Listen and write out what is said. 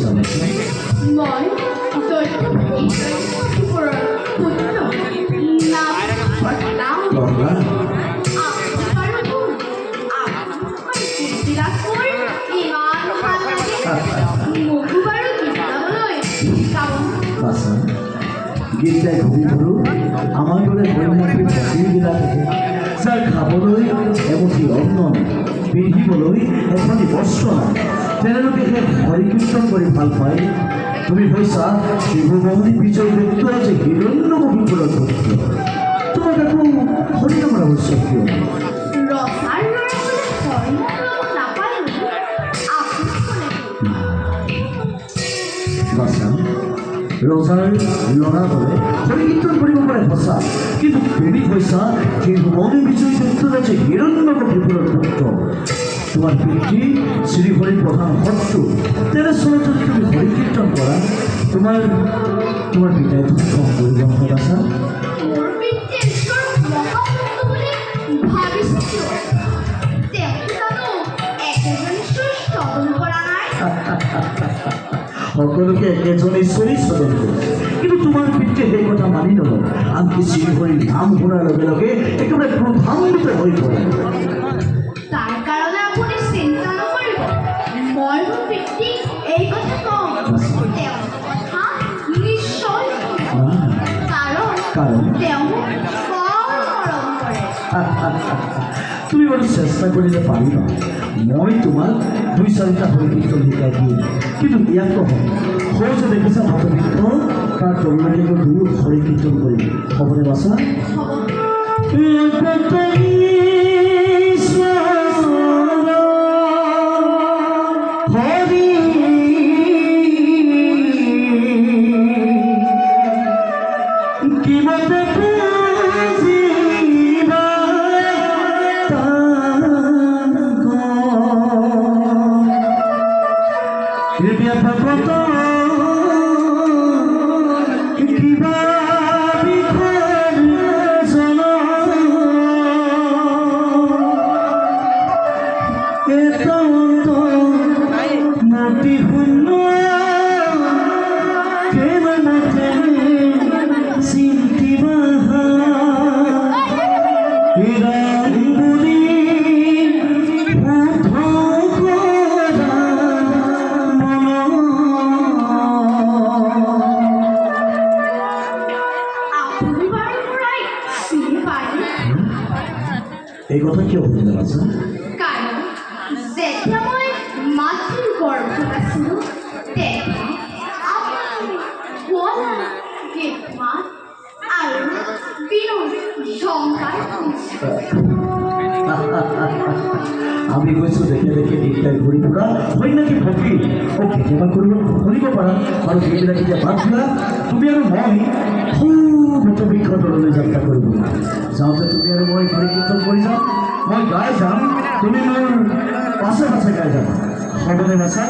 কৈছা বাছা? মই লৰা বাছা, গীত গাই ঘূৰি ফুৰো আমাৰ দৰে বন্যাসী ভক্তিবিলাকে যাৰ খাবলৈ এমুঠি অন্ন নাই, পিন্ধিবলৈ এখনি বস্ত্ৰ নাই, তেওঁলোকে সেই হৰি কীৰ্তন কৰি ভাল পায়। তুমি হৈছা শিৱভৌমী বিজয় ব্যক্ত যে হিৰণ্যমুখীপুৰৰ পুত্ৰ, তোমাক একো হৰিনাম ৰহস্য কিয়? বাছা, ৰজাৰ ল'ৰা দৰে হৰি কীৰ্তন কৰিব পাৰে সঁচা, কিন্তু তুমি হৈছা শিৱভৌমী বিজয় ব্যক্ত যে হিৰণ্যমুখীপুৰৰ পুত্ৰ। তোমাৰ পিতৃ শ্ৰীহৰি প্ৰধান শত্ৰু, তেনেস্থলত যদি তুমি হৰি কীৰ্তন কৰা, তোমাৰ পিতাই কম কৰিব নহয় বাছা? সকলোকে একেজন ঈশ্বৰেই স্বজন কৰে, কিন্তু তোমাৰ পিতৃয়ে সেই কথা মানি নলয়, আনকি শ্ৰীহৰিৰ নাম শুনাৰ লগে লগে একেবাৰে ক্ৰোধান্বিত হৈ পৰে। তুমি বাৰু চেষ্টা কৰিলে পাৰিবা, মই তোমাক ২-৪টা হৰি কীৰ্তন শিকাই দিম, কিন্তু ইয়াক নহয় সৌ যে দেখিছা ভটবৃক্ষ, তাৰ তললৈকে গৈ দুয়ো হৰি কীৰ্তন কৰিম, হ'বনে বাছা? এই কথা কিয় বুঝতে পাৰছো? কাৰণ যেতিয়া মই মাতৃৰ গৰ্ভত আছিলোঁ, তেতিয়া আৰু আমি কৈছো দেখে দেখে গীতটাই ঘূৰি ফুৰা হয় নাকি ভক্তি? ও কেতিয়াবা কৰিব পাৰা, আৰু সেইবিলাক এতিয়া বাদ দিলা। তুমি আৰু মই ভটবৃক্ষ তললৈ যাত্ৰা কৰিব যাওঁতে তুমি আৰু মই হৰি কীৰ্তন কৰি যাম, মই গাই যাম, তুমি মোৰ পাছে পাছে গাই যাবা, হ'বনে বাছা?